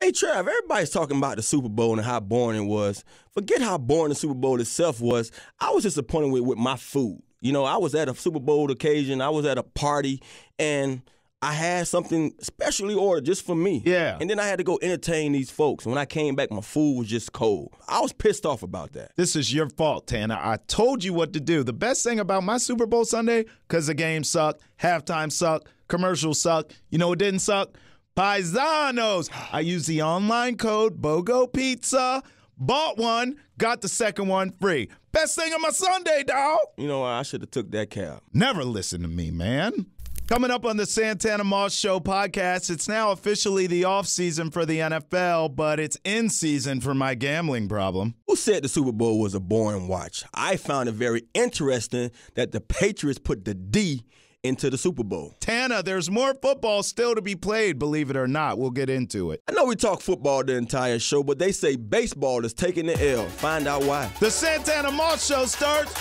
Hey, Trav, everybody's talking about the Super Bowl and how boring it was. Forget how boring the Super Bowl itself was. I was disappointed with my food. You know, I was at a Super Bowl occasion. I was at a party, and I had something specially ordered just for me. Yeah. And then I had to go entertain these folks. When I came back, my food was just cold. I was pissed off about that. This is your fault, Tana. I told you what to do. The best thing about my Super Bowl Sunday, because the game sucked, halftime sucked, commercials sucked. You know what didn't suck? Paisanos. I used the online code BOGO Pizza, bought one, got the second one free. Best thing of my Sunday, dawg. You know, I should have took that cab. Never listen to me, man. Coming up on the Santana Moss Show podcast, it's now officially the offseason for the NFL, but it's in season for my gambling problem. Who said the Super Bowl was a boring watch? I found it very interesting that the Patriots put the D into the Super Bowl. Tana, there's more football still to be played, believe it or not. We'll get into it. I know we talk football the entire show, but they say baseball is taking the L. Find out why. The Santana Moss Show starts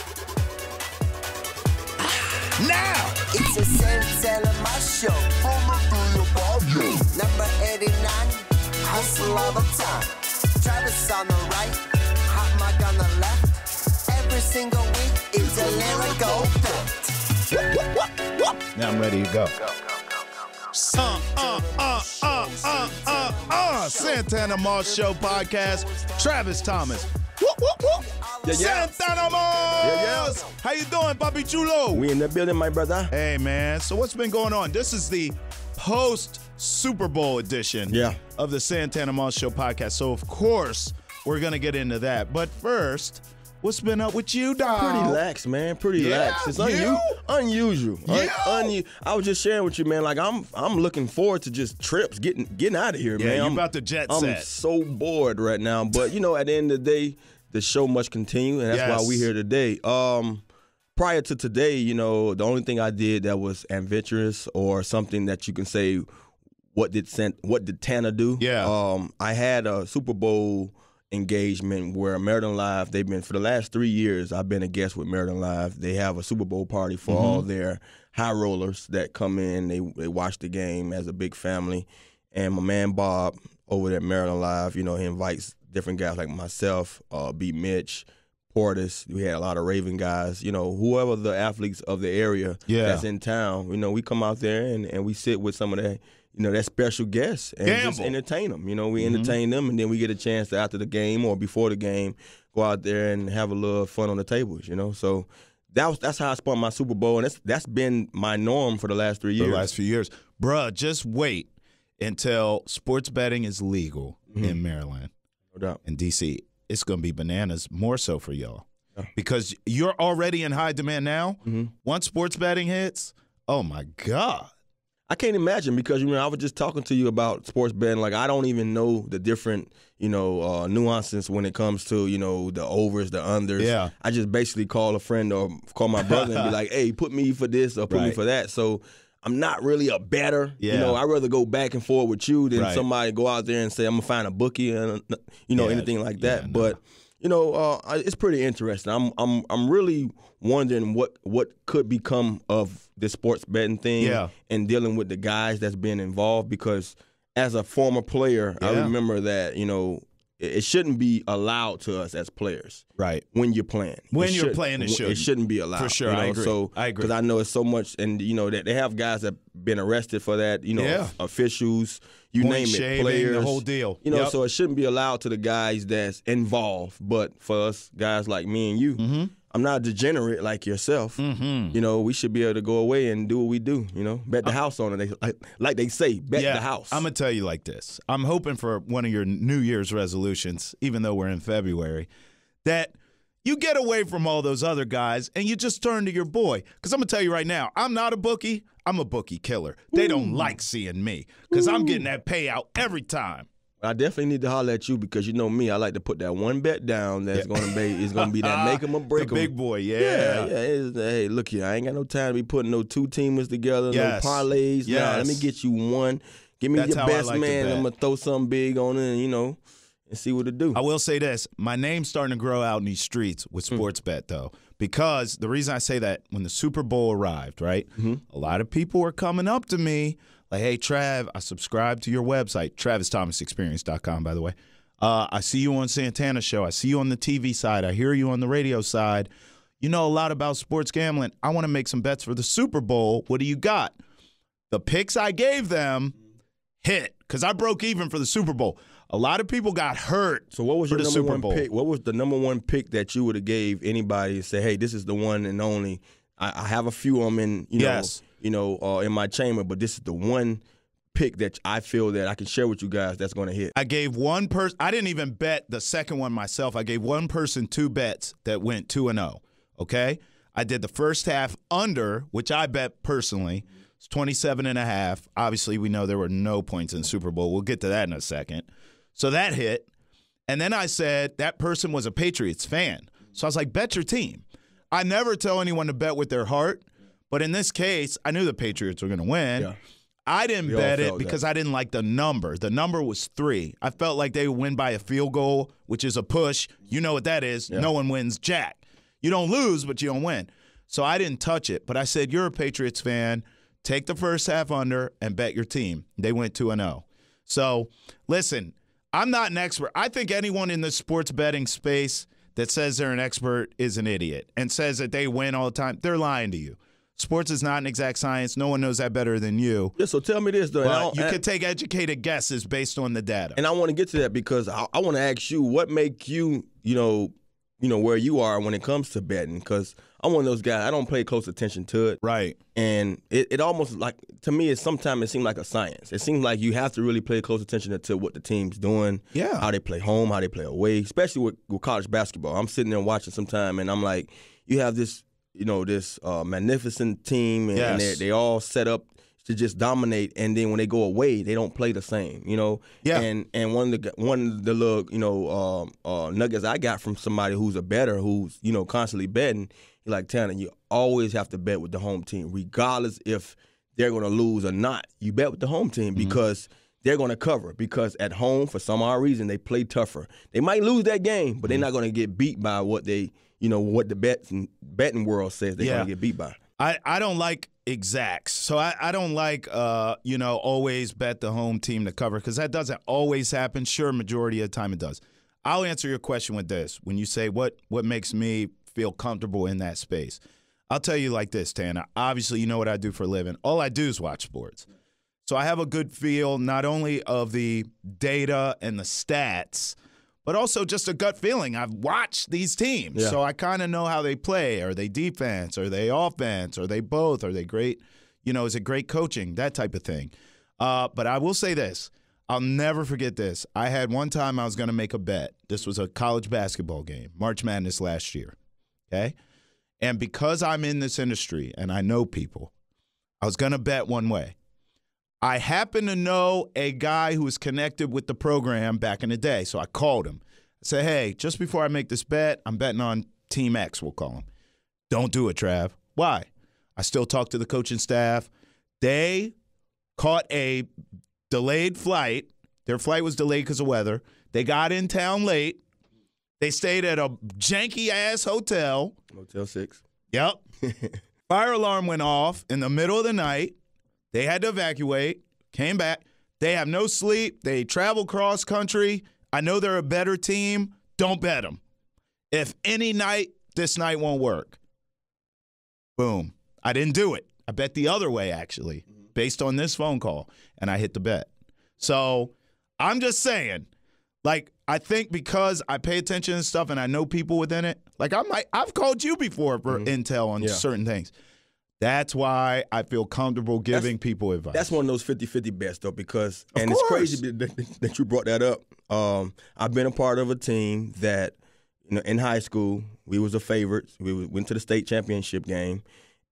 now. It's a Santana Moss Show. Number 89, hustle all the time. Travis on the right, hot mic on the left. Every single week, it's a lyrical fact. Now I'm ready to go. Santana Moss Show podcast. Travis Thomas. Santana Moss. How you doing, Papi Chulo? We in the building, my brother. Hey, man. So what's been going on? This is the post-Super Bowl edition of the Santana Moss Show podcast. So, of course, we're going to get into that. But first, what's been up with you, dog? Pretty lax, man. Pretty lax. It's unusual. I was just sharing with you, man. Like I'm looking forward to just trips, getting out of here, man. Yeah, you about to jet set. I'm so bored right now. But you know, at the end of the day, the show must continue, and that's why we're here today. Prior to today, you know, the only thing I did that was adventurous or something that you can say, what did Tana do? Yeah. I had a Super Bowl engagement where Maryland Live, they've been, for the last 3 years, I've been a guest with Maryland Live. They have a Super Bowl party for all their high rollers that come in. They watch the game as a big family. And my man Bob over there at Maryland Live, you know, he invites different guys like myself, B. Mitch, Portis. We had a lot of Raven guys, you know, whoever the athletes of the area that's in town. You know, we come out there and we sit with some of that, you know, that special guests and just entertain them. You know, we entertain them, and then we get a chance to, after the game or before the game, go out there and have a little fun on the tables, you know. So that's how I spent my Super Bowl, and that's been my norm for the last 3 years. For the last few years. Bruh, just wait until sports betting is legal in Maryland. No doubt. In D.C., it's going to be bananas, more so for y'all. Yeah. Because you're already in high demand now. Once sports betting hits, oh, my God. I can't imagine, because, you know, I was just talking to you about sports betting. Like, I don't even know the different, you know, nuances when it comes to, you know, the overs, the unders. Yeah. I just basically call a friend or call my brother and be like, hey, put me for this or put me for that. So I'm not really a bettor. Yeah. You know, I'd rather go back and forth with you than somebody go out there and say, I'm going to find a bookie and, you know, anything like that. But, you know, it's pretty interesting. I'm really wondering what could become of this sports betting thing and dealing with the guys that's been involved, because as a former player, I remember that, you know, it shouldn't be allowed to us as players. Right. When you're playing. When you're playing, it shouldn't be allowed. For sure, you know? I agree. So, I agree. Because I know it's so much, and, you know, that they have guys that have been arrested for that, you know, officials, you Point name it, shaving, players. the whole deal. You know, so it shouldn't be allowed to the guys that's involved. But for us guys like me and you, I'm not a degenerate like yourself. You know, we should be able to go away and do what we do, you know, bet the house on it. Like they say, bet the house. I'm going to tell you like this. I'm hoping for one of your New Year's resolutions, even though we're in February, that you get away from all those other guys and you just turn to your boy. Because I'm going to tell you right now, I'm not a bookie. I'm a bookie killer. They don't like seeing me because I'm getting that payout every time. I definitely need to holler at you, because you know me, I like to put that one bet down that's going to be that make 'em or break 'em. The big boy, Hey, look here, I ain't got no time to be putting no two-teamers together, no parlays. Nah, let me get you one. Give me your best man. I'm going to throw something big on it, and, you know, and see what it do. I will say this. My name's starting to grow out in these streets with sports bet, though, because the reason I say that, when the Super Bowl arrived, right, a lot of people were coming up to me Like, hey, Trav, I subscribe to your website, TravisThomasExperience.com, by the way. I see you on Santana show. I see you on the TV side. I hear you on the radio side. You know a lot about sports gambling. I want to make some bets for the Super Bowl. What do you got? The picks I gave them hit because I broke even for the Super Bowl. A lot of people got hurt. So what was for your the number Super one Bowl pick? What was the number one pick that you would have gave anybody and say, hey, this is the one and only? I have a few of them in, in my chamber, but this is the one pick that I feel that I can share with you guys that's going to hit. I gave one person. I didn't even bet the second one myself. I gave one person 2 bets that went 2-0. Okay, I did the first half under, which I bet personally. It's 27.5. Obviously, we know there were no points in the Super Bowl. We'll get to that in a second. So that hit. And then I said that person was a Patriots fan. So I was like, bet your team. I never tell anyone to bet with their heart. But in this case, I knew the Patriots were going to win. Yeah. I didn't bet it because I didn't like the number. The number was 3. I felt like they would win by a field goal, which is a push. You know what that is. Yeah. No one wins jack. You don't lose, but you don't win. So I didn't touch it. But I said, you're a Patriots fan. Take the first half under and bet your team. They went 2-0. So, listen, I'm not an expert. I think anyone in the sports betting space that says they're an expert is an idiot and says that they win all the time. They're lying to you. Sports is not an exact science. No one knows that better than you. Yeah, so tell me this, though. But you can take educated guesses based on the data. And I want to get to that because I want to ask you, what make you, where you are when it comes to betting? Because I'm one of those guys, I don't pay close attention to it. Right. And it almost like, to me, sometimes it seems like a science. It seems like you have to really pay close attention to what the team's doing, how they play home, how they play away, especially with college basketball. I'm sitting there watching sometime, and I'm like, you have this, this magnificent team, and they all set up to just dominate, and then when they go away, they don't play the same, Yeah. And one of the little nuggets I got from somebody who's a bettor, who's constantly betting, like, Tana, you always have to bet with the home team, regardless if they're going to lose or not. You bet with the home team because they're going to cover. Because at home, for some odd reason, they play tougher. They might lose that game, but they're not going to get beat by what they, what the betting world says they're going to get beat by. I don't like exacts. So I don't like, always bet the home team to cover because that doesn't always happen. Sure, majority of the time it does. I'll answer your question with this. When you say what makes me feel comfortable in that space, I'll tell you like this, Tana. Obviously, you know what I do for a living. All I do is watch sports. So I have a good feel not only of the data and the stats, but also just a gut feeling. I've watched these teams, so I kind of know how they play. Are they defense? Are they offense? Are they both? Are they great? Is it great coaching? That type of thing. But I will say this. I'll never forget this. I had one time I was going to make a bet. This was a college basketball game, March Madness last year, okay? And because I'm in this industry and I know people, I was going to bet one way. I happen to know a guy who was connected with the program back in the day, so I called him. I said, hey, just before I make this bet, I'm betting on Team X, we'll call him. Don't do it, Trav. Why? I still talk to the coaching staff. They caught a delayed flight. Their flight was delayed because of weather. They got in town late. They stayed at a janky-ass hotel. Motel 6. Yep. Fire alarm went off in the middle of the night. They had to evacuate, came back. They have no sleep. They travel cross country. I know they're a better team. Don't bet them. If any night, this night won't work. Boom. I didn't do it. I bet the other way, actually, based on this phone call, and I hit the bet. So I'm just saying, like, I think because I pay attention to stuff and I know people within it, like I've called you before for intel on certain things. That's why I feel comfortable giving people advice. That's one of those 50-50 bets, though, because – and it's crazy that you brought that up. I've been a part of a team that, in high school, we was the favorites. We went to the state championship game.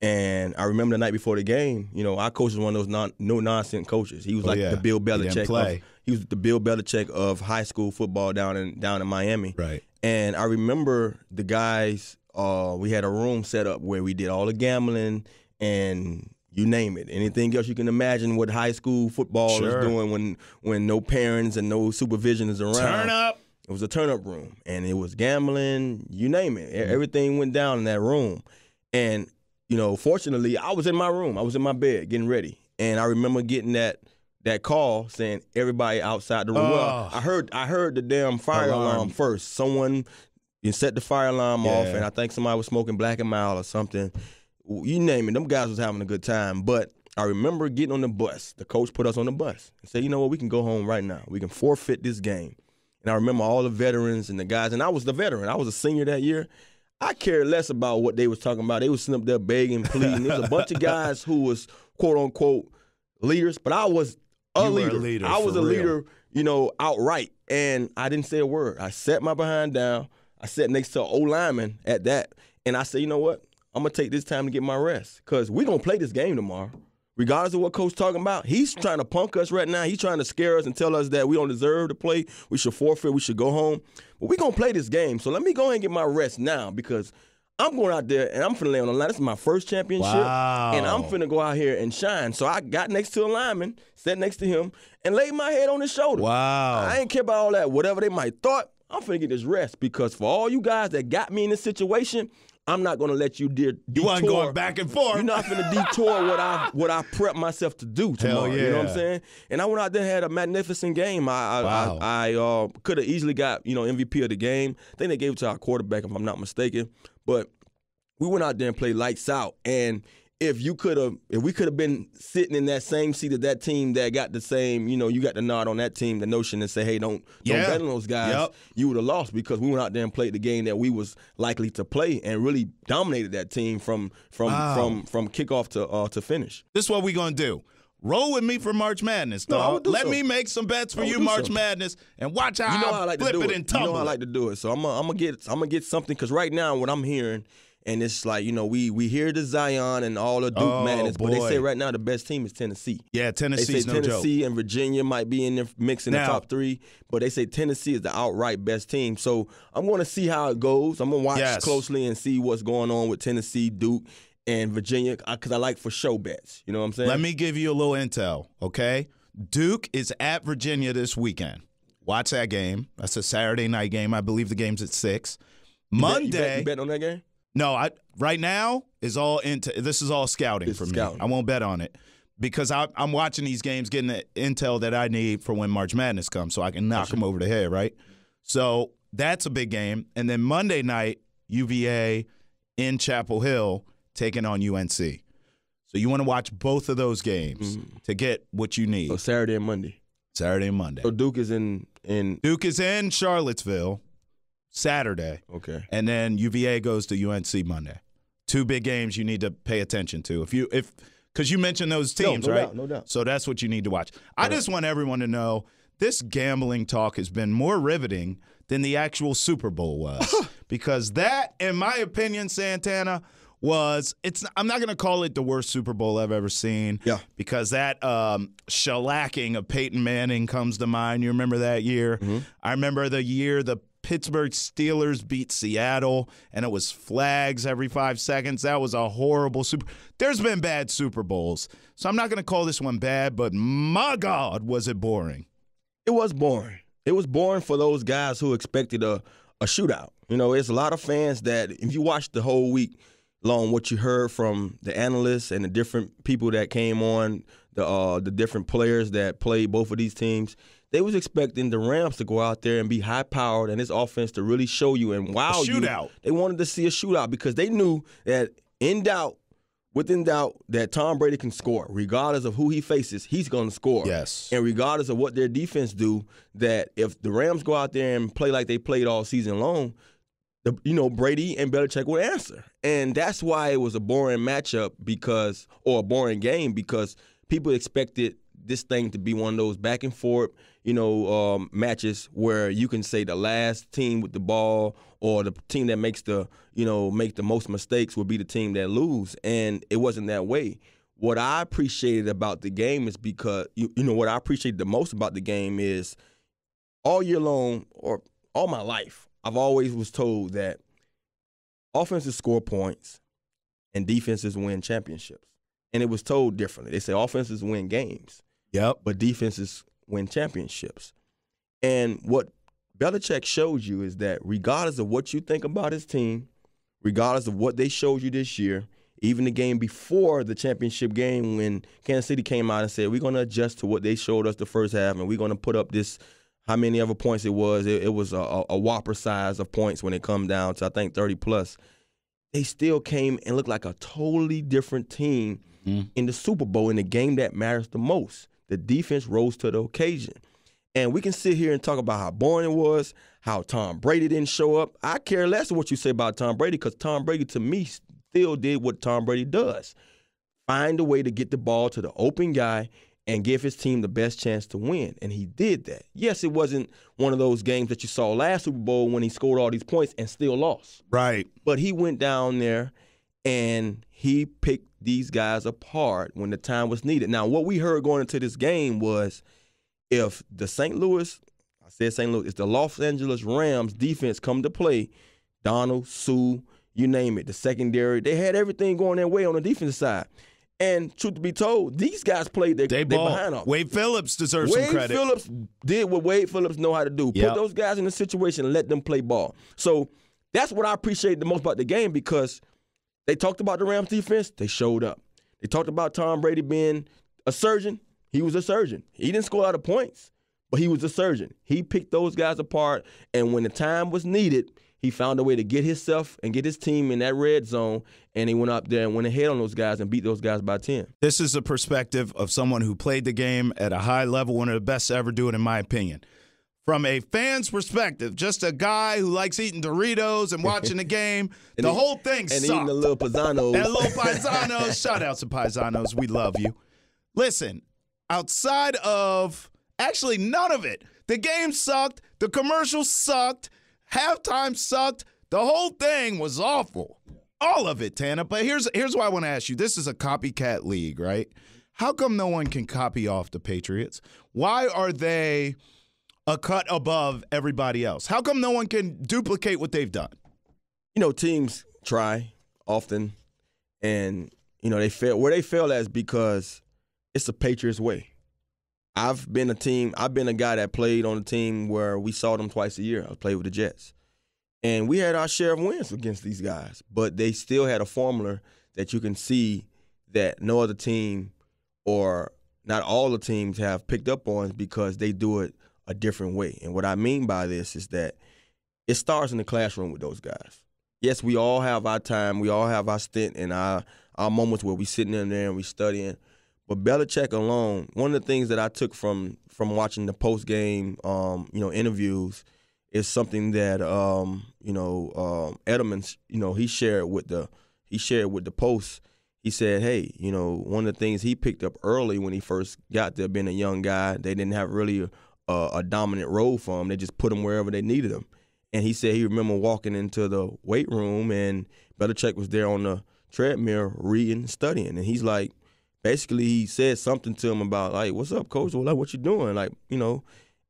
And I remember the night before the game, our coach was one of those no-nonsense coaches. He was the Bill Belichick. He was the Bill Belichick of high school football down in Miami. Right. And I remember the guys we had a room set up where we did all the gambling and you name it. Anything else you can imagine what high school football is doing when no parents and no supervision is around. Turn up. It was a turn-up room. And it was gambling, you name it. Everything went down in that room. And, fortunately, I was in my room. I was in my bed getting ready. And I remember getting that call saying everybody outside the room. Well, I heard the damn fire alarm first. Someone set the fire alarm off, and I think somebody was smoking Black and Mild or something. You name it, them guys was having a good time. But I remember getting on the bus. The coach put us on the bus and said, you know what, we can go home right now. We can forfeit this game. And I remember all the veterans and the guys, and I was the veteran. I was a senior that year. I cared less about what they was talking about. They was sitting up there begging, pleading. There was a bunch of guys who was, quote-unquote, leaders, but I was a leader. I was a leader, outright, and I didn't say a word. I sat my behind down. I sat next to an old lineman at that, and I said, you know what? I'm going to take this time to get my rest because we're going to play this game tomorrow. Regardless of what Coach talking about, he's trying to punk us right now. He's trying to scare us and tell us that we don't deserve to play. We should forfeit. We should go home. But we're going to play this game. So let me go ahead and get my rest now because I'm going out there and I'm finna lay on the line. This is my first championship. Wow. And I'm finna go out here and shine. So I got next to a lineman, sat next to him, and laid my head on his shoulder. Wow. I ain't care about all that. Whatever they might thought, I'm finna get this rest because for all you guys that got me in this situation, I'm not going to let you detour. You weren't going back and forth. You're not going to detour what I prepped myself to do tomorrow. Hell yeah. You know what I'm saying? And I went out there and had a magnificent game. I could have easily got MVP of the game. I think they gave it to our quarterback, if I'm not mistaken. But we went out there and played lights out. And if we could have been sitting in that same seat of that team that got the same, you got the nod on that team, the notion to say, hey, don't bet on those guys, you would have lost because we went out there and played the game that we was likely to play and really dominated that team from kickoff to finish. This is what we're going to do. Roll with me for March Madness, dog. Let me make some bets for you, March Madness, and watch how I like flip it and tumble. You know how I like to do it. So I'm gonna get something because right now what I'm hearing. And it's like, we hear the Zion and all the Duke madness, but they say right now the best team is Tennessee. Yeah, Tennessee's no joke. joke. Tennessee and Virginia might be in there mixing the top three, but they say Tennessee is the outright best team. So I'm going to see how it goes. I'm going to watch closely and see what's going on with Tennessee, Duke, and Virginia because I like for show bets. You know what I'm saying? Let me give you a little intel, okay? Duke is at Virginia this weekend. Watch that game. That's a Saturday night game. I believe the game's at 6. Monday. You bet on that game? No, right now is all this is all scouting for me. I won't bet on it because I'm watching these games, getting the intel that I need for when March Madness comes, so I can knock them over the head. Right. So that's a big game, and then Monday night UVA in Chapel Hill taking on UNC. So you want to watch both of those games to get what you need. So Saturday and Monday. Saturday and Monday. So Duke is in Duke is in Charlottesville. Saturday. Okay. And then UVA goes to UNC Monday. 2 big games you need to pay attention to. Because you mentioned those teams, right? No doubt. So that's what you need to watch. I just want everyone to know this gambling talk has been more riveting than the actual Super Bowl was. Because that, in my opinion, Santana, I'm not going to call it the worst Super Bowl I've ever seen. Yeah. Because that shellacking of Peyton Manning comes to mind. You remember that year? Mm-hmm. I remember the year the Pittsburgh Steelers beat Seattle, and it was flags every 5 seconds. That was a horrible There's been bad Super Bowls, so I'm not going to call this one bad, but my God, was it boring. It was boring. It was boring for those guys who expected a shootout. It's a lot of fans that if you watch the whole week long, what you heard from the analysts and the different people that came on, the different players that played both of these teams, they was expecting the Rams to go out there and be high-powered and this offense to really show you and wow you. Shootout. They wanted to see a shootout because they knew that within doubt, that Tom Brady can score. Regardless of who he faces, he's going to score. Yes. And regardless of what their defense do, that if the Rams go out there and play like they played all season long, Brady and Belichick would answer. And that's why it was a boring matchup or a boring game because people expected this thing to be one of those back and forth, matches where you can say the last team with the ball or the team that makes make the most mistakes will be the team that lose. And it wasn't that way. What I appreciated about the game is because, what I appreciated the most about the game is all year long or all my life, I've always was told that offenses score points and defenses win championships. And it was told differently. They say offenses win games. Yep. But defenses win championships. And what Belichick shows you is that regardless of what you think about his team, regardless of what they showed you this year, Even the game before the championship game when Kansas City came out and said, we're going to adjust to what they showed us the first half, and we're going to put up this, how many ever points it was. It was a whopper size of points when it come down to, I think, 30-plus. They still came and looked like a totally different team in the Super Bowl, in the game that matters the most. The defense rose to the occasion. And we can sit here and talk about how boring it was, how Tom Brady didn't show up. I care less of what you say about Tom Brady, because Tom Brady, to me, still did what Tom Brady does. Find a way to get the ball to the open guy and give his team the best chance to win. And he did that. Yes, it wasn't one of those games that you saw last Super Bowl when he scored all these points and still lost. Right. But he went down there and he picked these guys apart when the time was needed. Now, what we heard going into this game was, if the if the Los Angeles Rams defense come to play, Donald, Sue, you name it, the secondary, they had everything going their way on the defensive side. And truth to be told, these guys played their behind off. Wade Phillips deserves some credit. Wade Phillips did what Wade Phillips know how to do. Put those guys in a situation and let them play ball. So that's what I appreciate the most about the game, because they talked about the Rams defense, they showed up. They talked about Tom Brady being a surgeon. He was a surgeon. He didn't score a lot of points, but he was a surgeon. He picked those guys apart, and when the time was needed, he found a way to get himself and get his team in that red zone, and he went up there and went ahead on those guys and beat those guys by 10. This is a perspective of someone who played the game at a high level, one of the best to ever do it, in my opinion. From a fan's perspective, just a guy who likes eating Doritos and watching the game, the whole thing sucked. And eating the little paisanos. And little paisanos. Shout out to paisanos. We love you. Listen, outside of actually none of it, the game sucked, the commercials sucked, halftime sucked, the whole thing was awful. All of it, Tana. But here's what I want to ask you. This is a copycat league, right? How come no one can copy off the Patriots? Why are they a cut above everybody else? How come no one can duplicate what they've done? You know, teams try often, and, you know, they fail. Where they fail at is because it's the Patriots way. I've been a guy that played on a team where we saw them twice a year. I played with the Jets. And we had our share of wins against these guys, but they still had a formula that you can see that no other team, or not all the teams, have picked up on, because they do it a different way. And what I mean by this is that it starts in the classroom with those guys. Yes, we all have our time. We all have our stint and our moments where we sitting in there and we studying. But Belichick alone, one of the things that I took from watching the post-game interviews is something that Edelman, he shared with the Post. He said, hey, one of the things he picked up early when he first got there, being a young guy, they didn't have really a dominant role for him. They just put him wherever they needed him. And he said he remember walking into the weight room and Belichick was there on the treadmill reading, studying. And he's like, basically he said something to him about, like, what's up, coach? Well, like, what you doing? Like,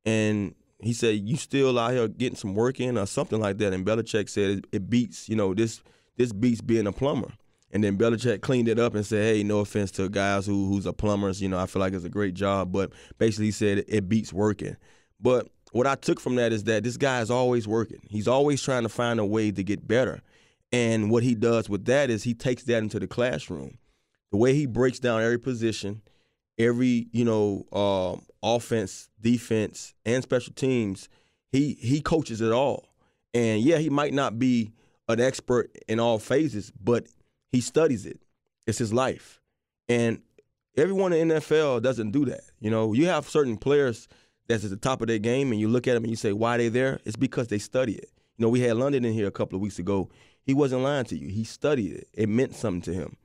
and he said, you still out here getting some work in or something like that. And Belichick said it beats, this beats being a plumber. And then Belichick cleaned it up and said, hey, no offense to guys who's a plumbers, I feel like it's a great job. But basically he said it beats working. But what I took from that is that this guy is always working. He's always trying to find a way to get better. And what he does with that is he takes that into the classroom. The way he breaks down every position, every, offense, defense, and special teams, he coaches it all. And, yeah, he might not be an expert in all phases, but he studies it. It's his life. And everyone in the NFL doesn't do that. You have certain players that's at the top of their game, and you look at them and you say, why are they there? It's because they study it. We had London in here a couple of weeks ago. He wasn't lying to you. He studied it. It meant something to him.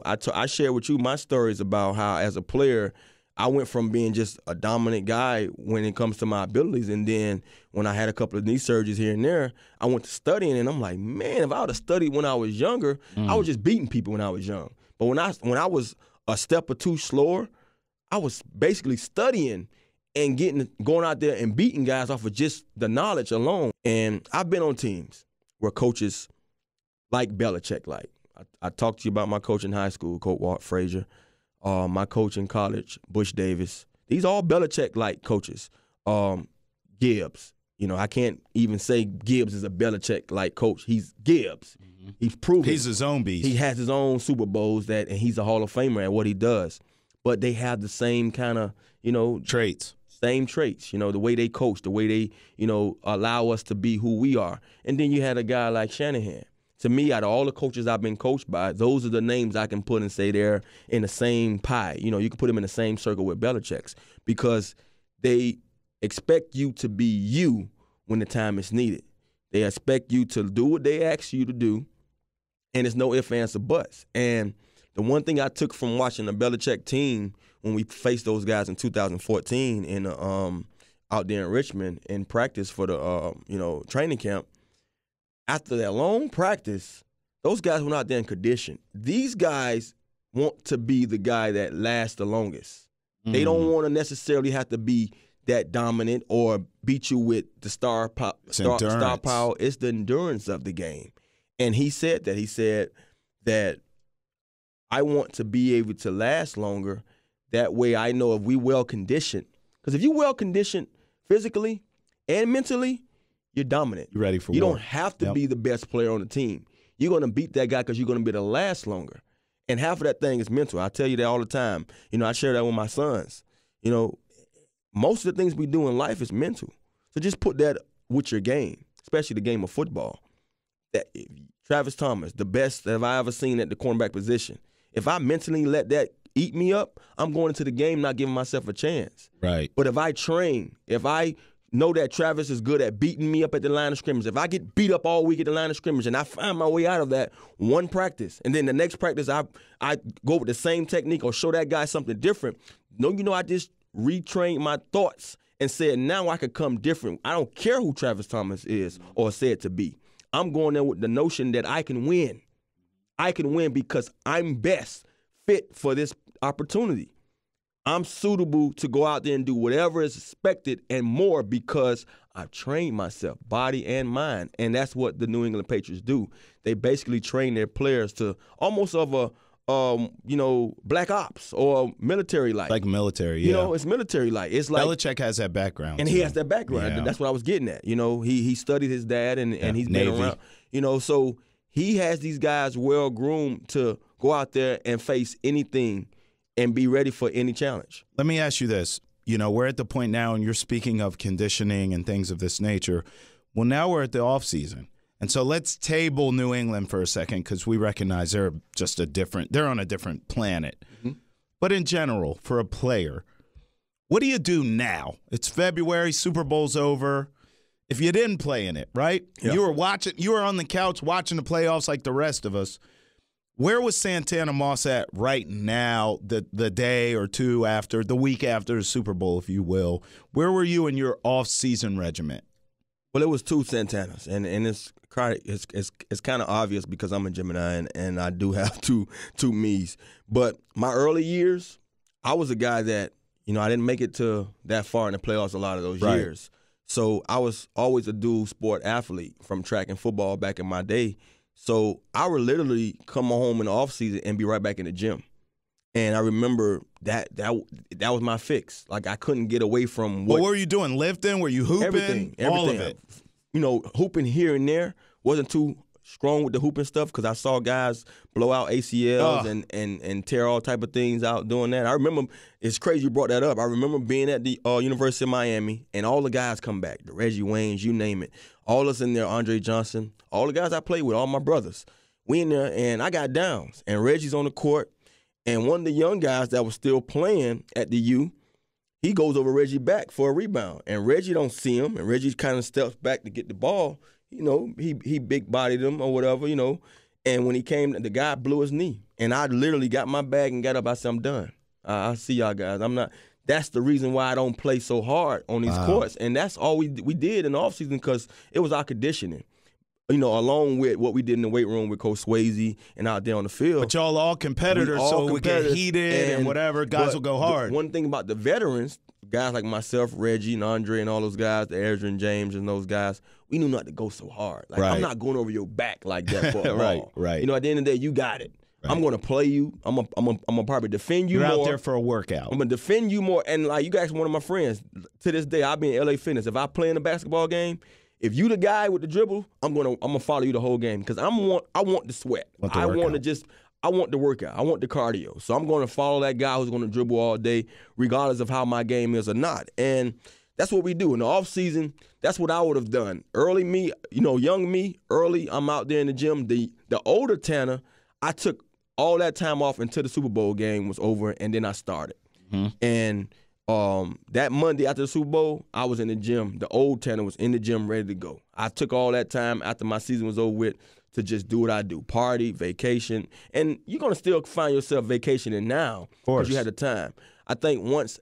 I shared with you my stories about how, as a player, I went from being just a dominant guy when it comes to my abilities, and then when I had a couple of knee surgeries here and there, I went to studying, and I'm like, man, if I would have studied when I was younger, I was just beating people when I was young. But when I was a step or two slower, I was basically studying and going out there and beating guys off of just the knowledge alone. And I've been on teams where coaches like Belichick, I talked to you about my coach in high school, Coach Walt Frazier. My coach in college, Bush Davis. These all Belichick-like coaches. Gibbs, I can't even say Gibbs is a Belichick-like coach. He's Gibbs. Mm-hmm. He's proven. He's his own beast. He has his own Super Bowls, and he's a Hall of Famer at what he does. But they have the same kind of, traits. Same traits, the way they coach, the way they, allow us to be who we are. And then you had a guy like Shanahan. To me, out of all the coaches I've been coached by, those are the names I can put and say they're in the same pie. You can put them in the same circle with Belichick's because they expect you to be you when the time is needed. They expect you to do what they ask you to do, and it's no ifs, ands, or buts. And the one thing I took from watching the Belichick team when we faced those guys in 2014 in out there in Richmond in practice for the training camp, after that long practice, those guys went out there in condition. These guys want to be the guy that lasts the longest. They don't want to necessarily have to be that dominant or beat you with the star power. It's the endurance of the game. And he said that. He said that I want to be able to last longer. That way I know if we well-conditioned. Because if you're well-conditioned physically and mentally, you're dominant. You're ready for war. You don't have to be the best player on the team. You're going to beat that guy because you're going to be able to last longer. And half of that thing is mental. I tell you that all the time. I share that with my sons. Most of the things we do in life is mental. So just put that with your game, especially the game of football. That Travis Thomas, the best that I've ever seen at the cornerback position. If I mentally let that eat me up, I'm going into the game not giving myself a chance. Right. But if I train, if I know that Travis is good at beating me up at the line of scrimmage, if I get beat up all week at the line of scrimmage and I find my way out of that one practice, and then the next practice I go with the same technique or show that guy something different, I just retrained my thoughts and said, now I could come different. I don't care who Travis Thomas is or said to be. I'm going there with the notion that I can win. I can win because I'm best fit for this opportunity. I'm suitable to go out there and do whatever is expected and more because I've trained myself, body and mind. And that's what the New England Patriots do. They basically train their players to almost of a black ops or military-like. Like military, yeah. It's military-like. It's like Belichick has that background. And he has that background. Yeah. That's what I was getting at. He studied his dad and he's Navy. Been around. So he has these guys well-groomed to go out there and face anything and be ready for any challenge. Let me ask you this. We're at the point now, and you're speaking of conditioning and things of this nature. Well, now we're at the offseason. And so let's table New England for a second because we recognize they're on a different planet. Mm-hmm. But in general, for a player, what do you do now? It's February, Super Bowl's over. If you didn't play in it, right? Yeah. You were on the couch watching the playoffs like the rest of us. Where was Santana Moss at right now, the day or two after, the week after the Super Bowl, if you will? Where were you in your off-season regiment? Well, it was two Santanas, and it's kind of obvious because I'm a Gemini and I do have two me's. But my early years, I was a guy that, I didn't make it to that far in the playoffs a lot of those years. So I was always a dual sport athlete from track and football back in my day. So I would literally come home in the offseason and be right back in the gym. And I remember that was my fix. Like I couldn't get away from what were you doing? Lifting? Were you hooping? Everything. All of it. Hooping here and there. Wasn't too strong with the hooping stuff because I saw guys blow out ACLs and tear all type of things out doing that. I remember, it's crazy you brought that up. I remember being at the University of Miami and all the guys come back, the Reggie Waynes, you name it. All us in there, Andre Johnson, all the guys I played with, all my brothers. We in there, and I got downs, and Reggie's on the court, and one of the young guys that was still playing at the U, he goes over Reggie back for a rebound, and Reggie don't see him, and Reggie kind of steps back to get the ball. He big-bodied him or whatever, and when he came, the guy blew his knee, and I literally got my bag and got up. I said, I'm done. I see y'all guys. I'm not. That's the reason why I don't play so hard on these courts, and that's all we did in the offseason because it was our conditioning. Along with what we did in the weight room with Coach Swayze and out there on the field. But y'all all competitors, we get heated and whatever. Guys will go hard. One thing about the veterans, guys like myself, Reggie and Andre and all those guys, the Adrian James and those guys, we knew not to go so hard. Like I'm not going over your back like that for a ball. Right. At the end of the day, you got it. I'm going to play you. I'm gonna probably defend you You're more. out there for a workout. I'm going to defend you more. And, like, you guys, one of my friends, to this day, I'll be in LA Fitness. If I play in a basketball game, if you the guy with the dribble, I'm gonna follow you the whole game because I want the sweat. I want the workout. I want the cardio. So I'm going to follow that guy who's going to dribble all day, regardless of how my game is or not. And that's what we do in the off season. That's what I would have done. Early me, young me. Early, I'm out there in the gym. The older Tana, I took all that time off until the Super Bowl game was over, and then I started. Mm-hmm. And that Monday after the Super Bowl, I was in the gym. The old Tana was in the gym ready to go. I took all that time after my season was over with to just do what I do, party, vacation. And you're going to still find yourself vacationing now because you had the time. I think once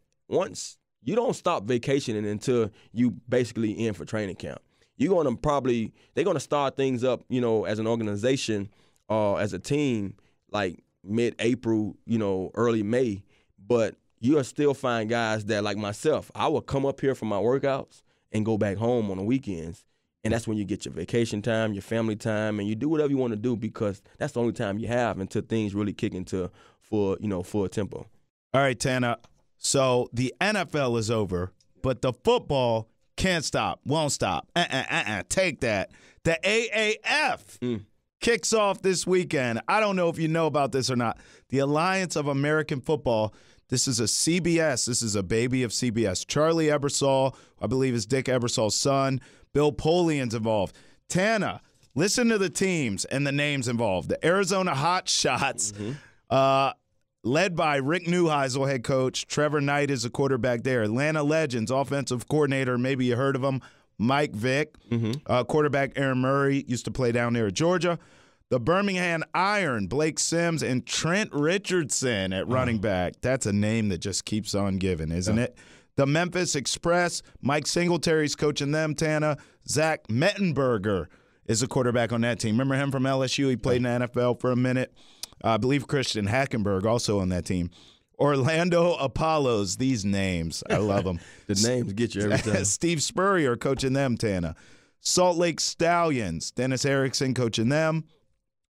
you don't stop vacationing until you basically in for training camp. They're going to start things up, as an organization, as a team, like mid-April, early May. But you'll still find guys that, like myself, I will come up here for my workouts and go back home on the weekends. And that's when you get your vacation time, your family time, and you do whatever you want to do because that's the only time you have until things really kick into full tempo. All right, Tana. So the NFL is over, but the football can't stop, won't stop. Take that. The AAF kicks off this weekend. I don't know if you know about this or not. The Alliance of American Football. This is a CBS. This is a baby of CBS. Charlie Ebersol, I believe is Dick Ebersol's son. Bill Polian's involved. Tana, listen to the teams and the names involved. The Arizona Hot Shots, led by Rick Neuheisel, head coach. Trevor Knight is a quarterback there. Atlanta Legends, offensive coordinator, maybe you heard of him, Mike Vick. Quarterback Aaron Murray used to play down there at Georgia. The Birmingham Iron, Blake Sims, and Trent Richardson at running back. That's a name that just keeps on giving, isn't it? The Memphis Express, Mike Singletary's coaching them, Tana. Zach Mettenberger is a quarterback on that team. Remember him from LSU? He played in the NFL for a minute. I believe Christian Hackenberg also on that team. Orlando Apollos, these names, I love them. The names get you every time. Steve Spurrier coaching them, Tana. Salt Lake Stallions, Dennis Erickson coaching them.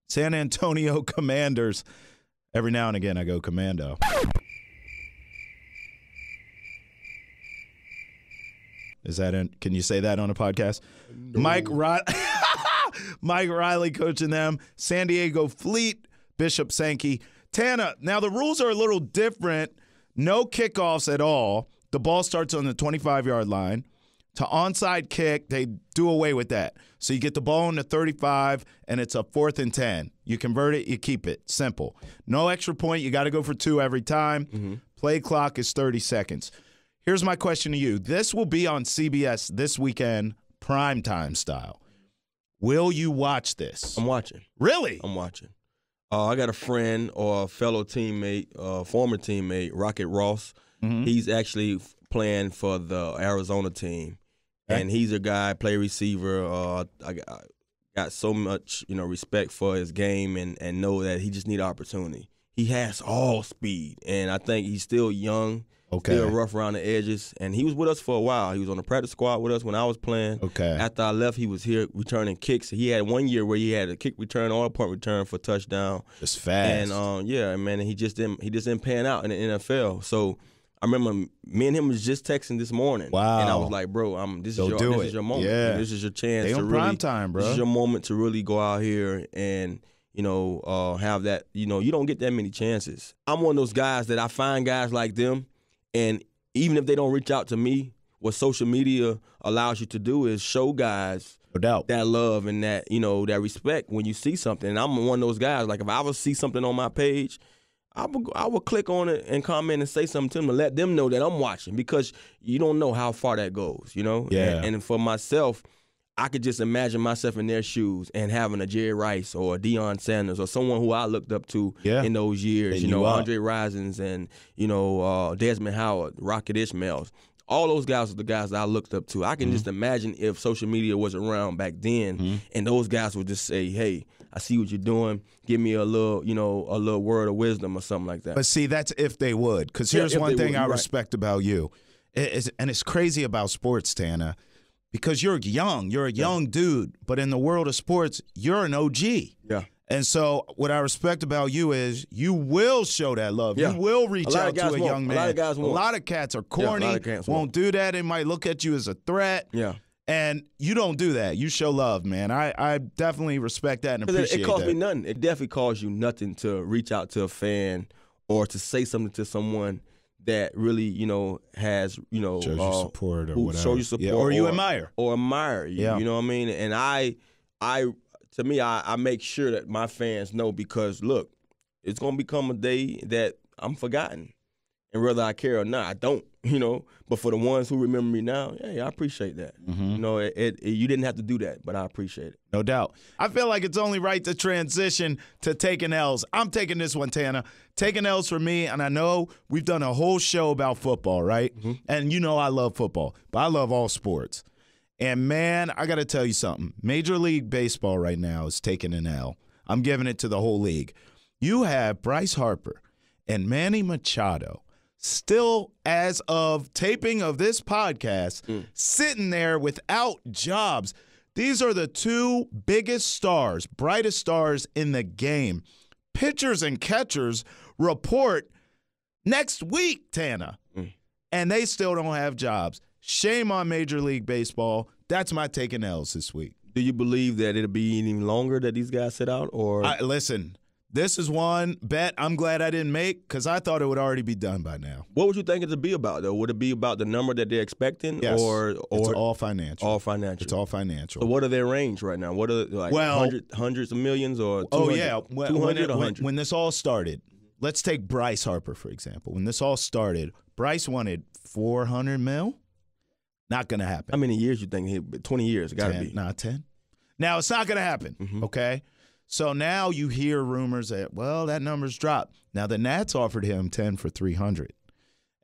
San Antonio Commanders. Every now and again I go commando. Is that in? Can you say that on a podcast? No. Mike Riley coaching them. San Diego Fleet, Bishop Sankey. Tana, now the rules are a little different. No kickoffs at all. The ball starts on the 25-yard line. To onside kick, they do away with that. So you get the ball on the 35, and it's a 4th and 10. You convert it, you keep it. Simple. No extra point. You got to go for 2 every time. Play clock is 30 seconds. Here's my question to you. This will be on CBS this weekend, primetime style. Will you watch this? I'm watching. Really? I'm watching. I got a friend or a fellow teammate, former teammate, Rocket Ross. He's actually playing for the Arizona team. And he's a guy, play receiver. I got so much, respect for his game and know that he just need opportunity. He has all speed, and I think he's still young, still rough around the edges. And he was with us for a while. He was on the practice squad with us when I was playing. After I left, he was here returning kicks. He had 1 year where he had a kick return or a punt return for touchdown. Just fast. And man, he just didn't pan out in the NFL. So I remember me and him was just texting this morning. Wow. And I was like, bro, this is your moment. Yeah. This is your chance to really prime time, bro. This is your moment to really go out here and have that. You don't get that many chances. I'm one of those guys that I find guys like them, and even if they don't reach out to me, what social media allows you to do is show guys that love and that that respect when you see something. And I'm one of those guys. Like if I ever see something on my page, I would click on it and comment and say something to them to let them know that I'm watching, because you don't know how far that goes, Yeah. And for myself, I could just imagine myself in their shoes and having a Jerry Rice or a Deion Sanders or someone who I looked up to in those years, Andre Risons and, Desmond Howard, Rocket Ishmaels. All those guys are the guys that I looked up to. I can just imagine if social media was around back then and those guys would just say, hey, I see what you're doing. Give me a little word of wisdom or something like that. But see, that's if they would. Because here's one thing I respect about you. And it's crazy about sports, Tana, because you're young. You're a young dude. But in the world of sports, you're an OG. Yeah. And so what I respect about you is you will show that love. Yeah. You will reach out to a won't. young man. A lot of guys won't. A lot of cats are corny, a lot of cats won't do that. They might look at you as a threat. Yeah. And you don't do that. You show love, man. I definitely respect that and appreciate it costs that. me nothing. It definitely costs you nothing to reach out to a fan or to say something to someone that really, has, shows you support or whatever. Show you support. Yeah, or you admire. Or admire you. Yeah. You know what I mean? And I make sure that my fans know, because, look, it's going to become a day that I'm forgotten. And whether I care or not, I don't, But for the ones who remember me now, hey, I appreciate that. Mm-hmm. You didn't have to do that, but I appreciate it. No doubt. I feel like it's only right to transition to taking L's. I'm taking this one, Tana. Taking L's for me, and I know we've done a whole show about football, right? Mm-hmm. And I love football, but I love all sports. And, man, I got to tell you something. Major League Baseball right now is taking an L. I'm giving it to the whole league. You have Bryce Harper and Manny Machado still, as of taping of this podcast, sitting there without jobs. These are the two biggest stars, brightest stars in the game. Pitchers and catchers report next week, Tana, and they still don't have jobs. Shame on Major League Baseball. That's my taking L's this week. Do you believe that it'll be even longer that these guys sit out? Or listen, this is one bet I'm glad I didn't make, because I thought it would already be done by now. What would you think it to be about, though? Would it be about the number that they're expecting? Yes. Or it's all financial. All financial. It's all financial. So what are their range right now? What are hundreds of millions or 200, 200 or 100? When this all started, let's take Bryce Harper, for example. When this all started, Bryce wanted $400 million. Not going to happen. How many years you think? 20 years. It got to be. 10. Now, it's not going to happen, okay? So now you hear rumors that, that number's dropped. Now, the Nats offered him 10 for $300.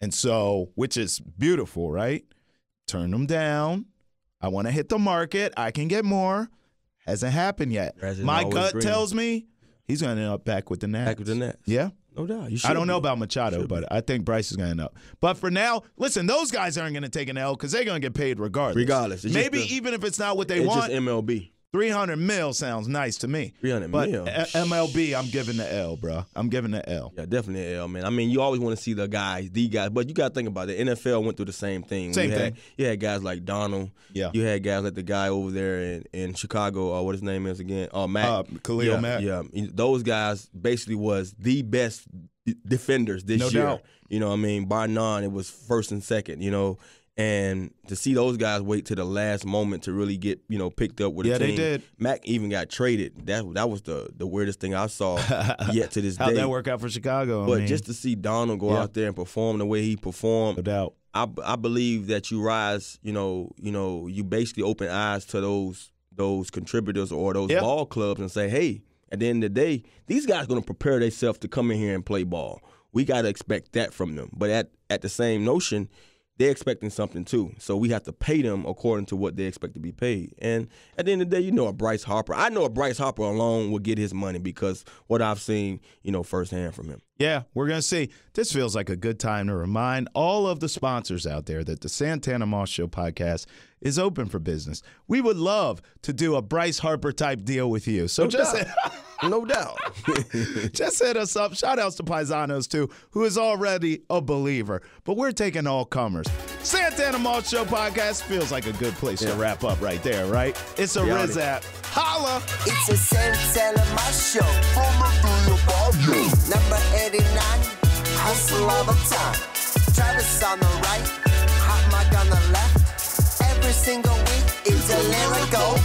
And so, which is beautiful, right? Turn them down. I want to hit the market. I can get more. Hasn't happened yet. My gut tells me he's going to end up back with the Nats. Back with the Nats. Yeah. No doubt. I don't know about Machado, but I think Bryce is going to end up. But for now, listen, those guys aren't going to take an L because they're going to get paid regardless. Maybe even if it's not what they want. It's just MLB. $300 million sounds nice to me. $300 but million. MLB, I'm giving the L, bro. I'm giving the L. Yeah, definitely an L, man. I mean, you always want to see the guys, but you got to think about it. The NFL went through the same thing. You had guys like Donald. Yeah. You had guys like the guy over there in Chicago, what his name is again? Matt. Khalil Mack. Yeah. Those guys basically was the best defenders this year. No doubt. You know what I mean? Bar none, it was first and second, And to see those guys wait to the last moment to really get, picked up with a team. Yeah, they did. Mac even got traded. That was the weirdest thing I saw yet to this day. How'd that work out for Chicago? But just to see Donald go out there and perform the way he performed, no doubt. I believe that you rise, you basically open eyes to those contributors or those ball clubs and say, hey, at the end of the day, these guys are going to prepare themselves to come in here and play ball. We got to expect that from them. But at the same notion, they're expecting something too. So we have to pay them according to what they expect to be paid. And at the end of the day, a Bryce Harper. I know a Bryce Harper alone will get his money because what I've seen, firsthand from him. Yeah, we're going to see. This feels like a good time to remind all of the sponsors out there that the Santana Moss Show podcast is open for business. We would love to do a Bryce Harper type deal with you. So no doubt. Just hit us up. Shout outs to Paisanos, too, who is already a believer. But we're taking all comers. Santana Moss Show podcast feels like a good place to wrap up right there, right? It's a Riz app. Holla! It's a Santana Moss Show. Number 89, hustle all the time. Travis on the right, hot mic on the left. Every single week, it's a lyrical